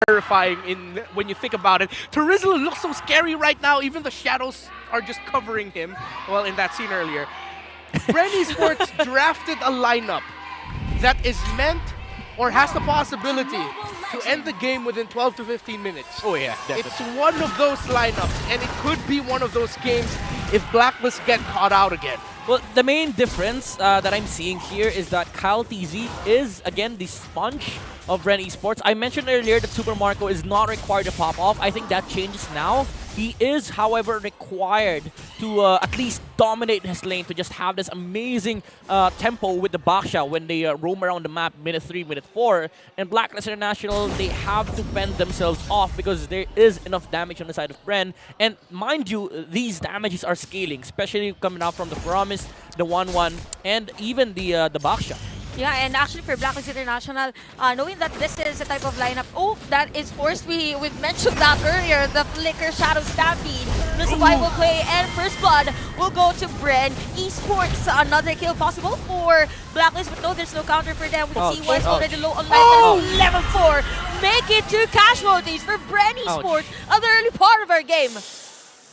terrifying when you think about it. Terizzle looks so scary right now. Even the shadows are just covering him. Well, in that scene earlier. Bren Esports drafted a lineup that is meant or has the possibility to end the game within 12 to 15 minutes. Oh yeah, definitely. It's one of those lineups, and it could be one of those games if Blacklist get caught out again. Well, the main difference that I'm seeing here is that Kyle TZ is, again, the sponge of Bren Esports. I mentioned earlier that Super Marco is not required to pop off. I think that changes now. He is, however, required to at least dominate his lane, to just have this amazing tempo with the Baksha when they roam around the map minute 3, minute 4. And Blacklist International, they have to fend themselves off because there is enough damage on the side of Bren. And mind you, these damages are scaling, especially coming out from the Promise, the 1-1, and even the Baksha. Yeah, and actually for Blacklist International, knowing that this is a type of lineup, that is forced. We mentioned that earlier, the Flicker Shadow Stampede, the survival play, and first blood will go to Bren Esports. Another kill possible for Blacklist, but no, there's no counter for them. We can see one's already low on life. Level 4, make it 2 casualties for Bren Esports at the early part of our game.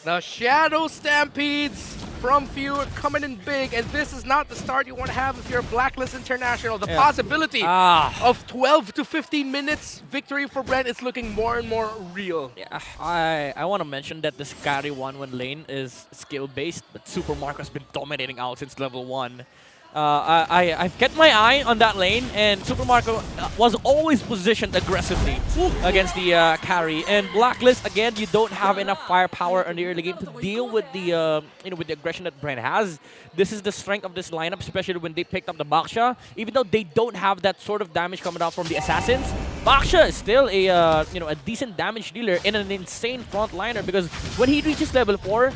The Shadow Stampedes from Few coming in big, and this is not the start you want to have if you're Blacklist International. The possibility of 12 to 15 minutes victory for Bren is looking more and more real. Yeah, I want to mention that this carry 1-1 lane is skill-based, but Super Marco has been dominating out since level 1. I've kept my eye on that lane, and Super Marco was always positioned aggressively against the carry. And Blacklist, again, you don't have enough firepower in the early game to deal with the with the aggression that Bren has. This is the strength of this lineup, especially when they picked up the Baksha. Even though they don't have that sort of damage coming out from the assassins, Baksha is still a a decent damage dealer and an insane frontliner, because when he reaches level 4.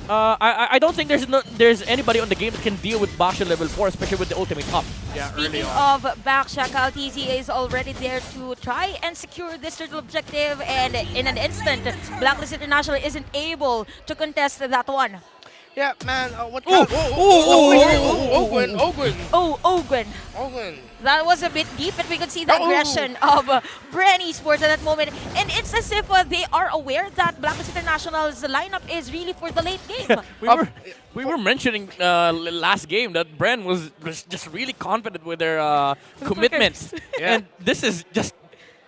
I don't think there's anybody on the game that can deal with Baksha level 4, especially with the ultimate up. Yeah, Speaking of Baksha, Kyle TZ is already there to try and secure this turtle objective, and in an instant, Blacklist International isn't able to contest that one. Yeah, man. What kind Ogwin. That was a bit deep, and we could see the aggression of Bren Esports at that moment. And it's as if they are aware that Blacklist International's lineup is really for the late game. We were mentioning last game that Bren was just really confident with their commitments. And this is just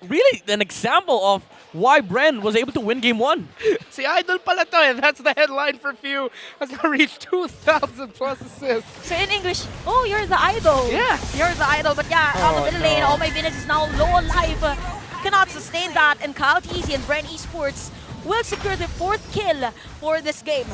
really an example of why Bren was able to win game 1. Si Idol pala to, and that's the headline for Few. Has now reached 2,000 plus assists. So in English, you're the idol. Yeah. You're the idol. But yeah, on the middle lane, all my minutes is now low on life. Cannot sustain that, and Kyle TZ and Bren Esports will secure the 4th kill for this game.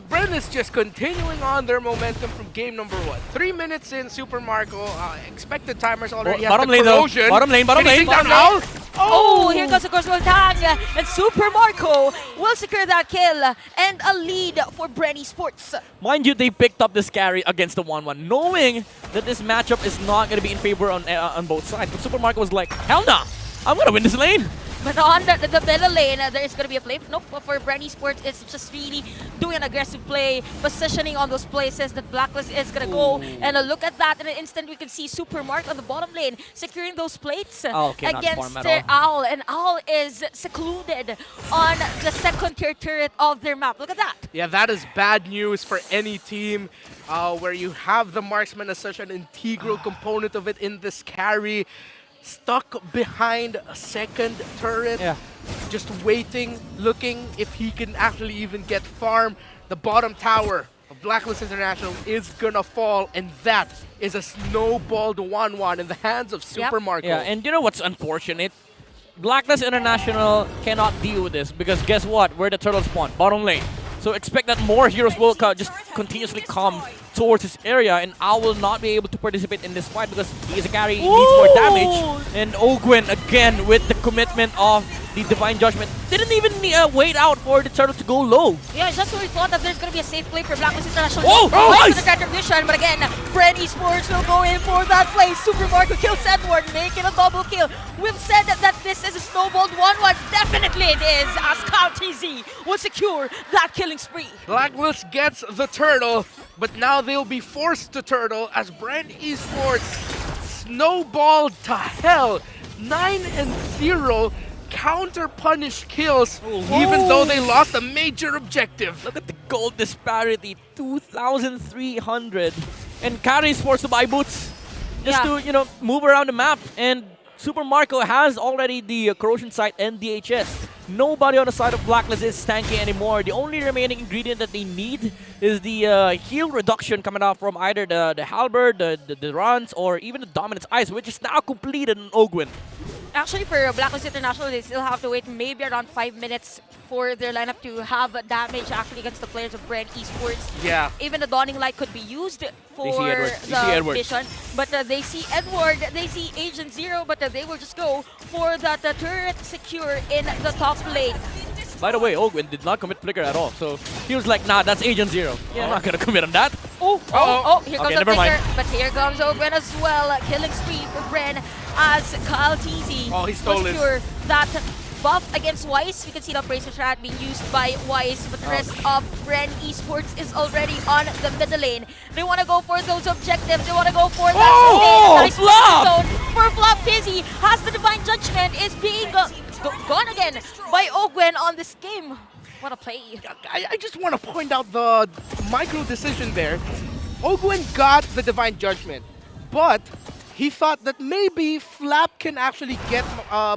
Bren is just continuing on their momentum from game number 3 minutes in. Super Marco, expected timers already have bottom the lane though. corrosion. Bottom lane. Down Oh, here comes the crossbow tag, and Super Marco will secure that kill and a lead for Bren Esports. Mind you, they picked up this carry against the 1-1, knowing that this matchup is not going to be in favor on both sides. But Super Marco was like, hell nah, I'm going to win this lane. But on the middle lane, there is going to be a play. Nope, for Bren Esports, it's just really doing an aggressive play, positioning on those places that Blacklist is going to go. And look at that. In an instant, we can see Super Mark on the bottom lane, securing those plates against their Owl. And Owl is secluded on the 2nd tier turret of their map. Look at that. Yeah, that is bad news for any team where you have the marksman as such an integral component of it in this carry. Stuck behind a 2nd turret, just waiting, looking if he can actually even get farm. The bottom tower of Blacklist International is gonna fall, and that is a snowballed 1-1 in the hands of Super Marco. Yeah, and you know what's unfortunate? Blacklist International cannot deal with this, because guess what? Where the turtle spawn? Bottom lane. So expect that more heroes will just continuously come towards this area, and I will not be able to participate in this fight because he is a carry, he needs more damage. And Ogwin again with the commitment of the Divine Judgment. Didn't even wait out for the turtle to go low. Yeah, just when we thought that there's going to be a safe play for Blacklist International. Nice! For the contribution, but again, Bren Esports will go in for that play. Super Marco kills Edward, making a double kill. We've said that this is a snowballed 1-1. Definitely it is, as Kyle TZ will secure that killing spree. Blacklist gets the turtle, but now they'll be forced to turtle as Bren Esports snowballed to hell 9-0 counter-punish kills, even though they lost a major objective. Look at the gold disparity, 2,300. And Carry is forced to buy boots just to, move around the map. And Super Marco has already the corrosion sight and DHS. Nobody on the side of Blacklist is tanky anymore. The only remaining ingredient that they need is the heal reduction coming out from either the Halberd, the Runs, or even the Dominance Ice, which is now completed in Ogwin. Actually, for Blacklist International, they still have to wait maybe around 5 minutes for their lineup to have damage actually against the players of Bren Esports. Yeah. Even the Dawning Light could be used for Edward. the mission. But they see Edward, they see Agent Zero, but they will just go for that turret secure in the top lane. By the way, Ogwin did not commit Flicker at all. So he was like, nah, that's Agent Zero. I'm not going to commit on that. Here comes the Flicker. But here comes Ogwin as well. Killing spree for Bren as Kyle TZ he stole it. secure that buff against Wise. We can see the Bracer Strat being used by Wise, but the rest of Bren Esports is already on the middle lane. They want to go for those objectives. They want to go for that nice Flop! zone for Flop. Tizzy has the Divine Judgment, is being gone again by Ogwen on this game. What a play. I just want to point out the micro decision there. Ogwen got the Divine Judgment, but he thought that maybe Flap can actually get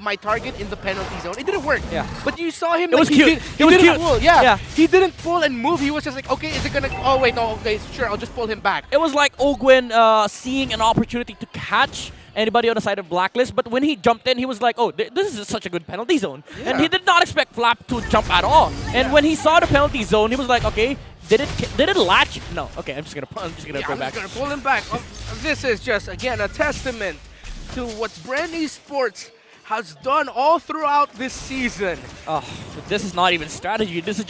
my target in the penalty zone. It didn't work. Yeah. But you saw him. It was cute. It was cute. Pull. Yeah. He didn't pull and move. He was just like, okay, is it gonna? Oh wait, no. Okay, sure. I'll just pull him back. It was like Ogwin seeing an opportunity to catch anybody on the side of Blacklist, but when he jumped in, he was like, oh, this is such a good penalty zone. Yeah. And he did not expect Flap to jump at all. And when he saw the penalty zone, he was like, okay, did it latch? No. Okay, I'm just gonna go back. I'm just gonna pull him back. This is just again a testament to what Bren Esports has done all throughout this season. Oh, this is not even strategy. This is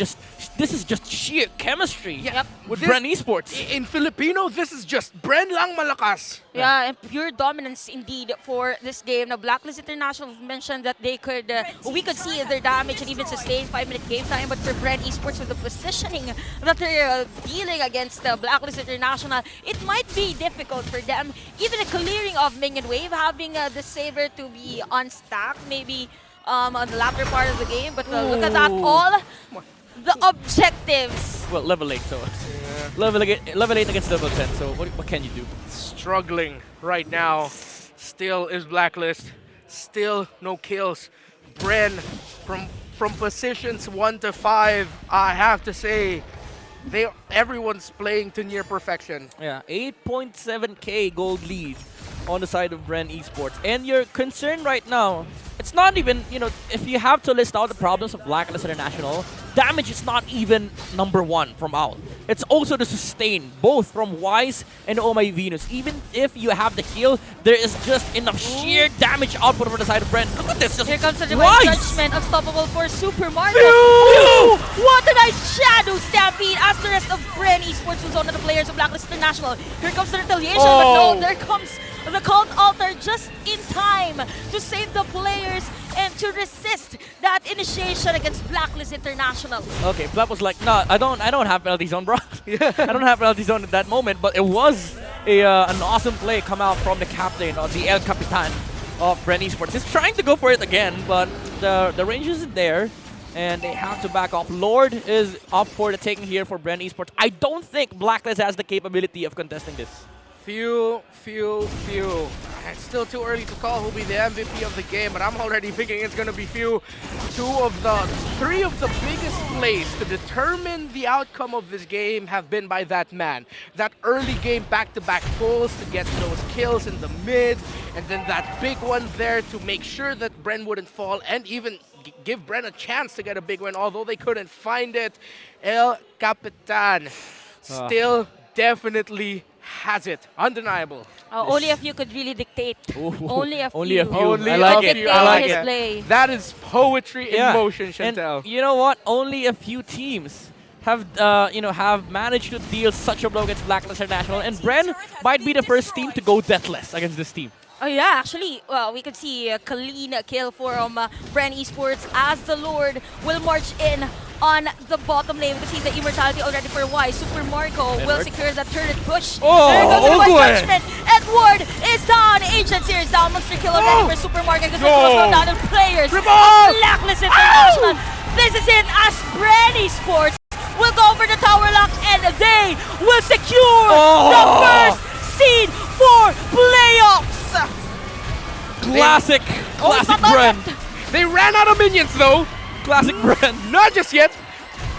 just sheer chemistry. Yep. With Bren Esports. In Filipino, this is just Bren lang malakas. Yeah, and pure dominance indeed for this game. Now, Blacklist International mentioned that they could, we could see their damage and even sustain 5-minute game time. But for Bren Esports, with the positioning that they're dealing against Blacklist International, it might be difficult for them. Even a clearing of minion wave, having the Saber to be on stack, maybe on the latter part of the game. But look at that, all the objectives. Well, level 8, so level 8 against level 10. So what can you do? Struggling right now. Still is Blacklist. Still no kills. Bren from positions 1 to 5. I have to say, everyone's playing to near perfection. Yeah, 8.7k gold lead on the side of Bren Esports. And your concern right now, it's not even, if you have to list out the problems of Blacklist International, damage is not even #1 from Owl. It's also the sustain, both from Wise and Oh My Venus. Even if you have the heal, there is just enough sheer damage output over the side of Bren. Look at this, just Here comes the Divine Judgment, unstoppable for Super Mario. What a nice shadow stampede as the rest of Bren Esports was on the players of Blacklist International. Here comes the retaliation, but no, there comes the Cult Altar just in time to save the players and to resist that initiation against Blacklist International. Okay, Flap was like, no, I don't have penalty zone, bro. I don't have penalty zone at that moment, but it was an awesome play come out from the captain, or the El Capitan of Bren Esports. He's trying to go for it again, but the range isn't there, and they have to back off. Lord is up for the taking here for Bren Esports. I don't think Blacklist has the capability of contesting this. Few. It's still too early to call who'll be the MVP of the game, but I'm already thinking it's going to be Few. Three of the biggest plays to determine the outcome of this game have been by that man. That early game back-to-back pulls to get those kills in the mid, and then that big one there to make sure that Bren wouldn't fall and even give Bren a chance to get a big win, although they couldn't find it. El Capitan still definitely has it. Undeniable. Only a few could really dictate. Only a few. Only a few. Only I like it. I like his it. play. That is poetry in motion, And Chantel. you know what? Only a few teams have managed to deal such a blow against Blacklist International, and Bren might be the first team to go deathless against this team. Oh yeah, actually, we could see a clean kill from Bren Esports as the Lord will march in on the bottom lane. We can see the immortality already for Y. Super Marco will Edward. secure the turret push. Oh, there goes the Ogwe. one judgment. Edward is down. Ancient Series down. Monster kill already for Super Marco. Because it was slow down the players. Blacklist International. This is it as Bren Esports will go over the tower lock and they will secure the first seed for playoffs. Classic Bren. They ran out of minions though. Classic Bren. Not just yet.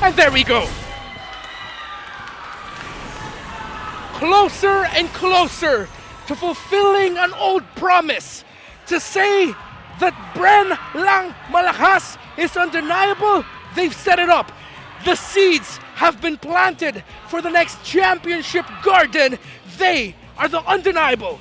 And there we go. Closer and closer to fulfilling an old promise. To say that Bren lang malakas is undeniable, they've set it up. The seeds have been planted for the next championship garden. They are the undeniable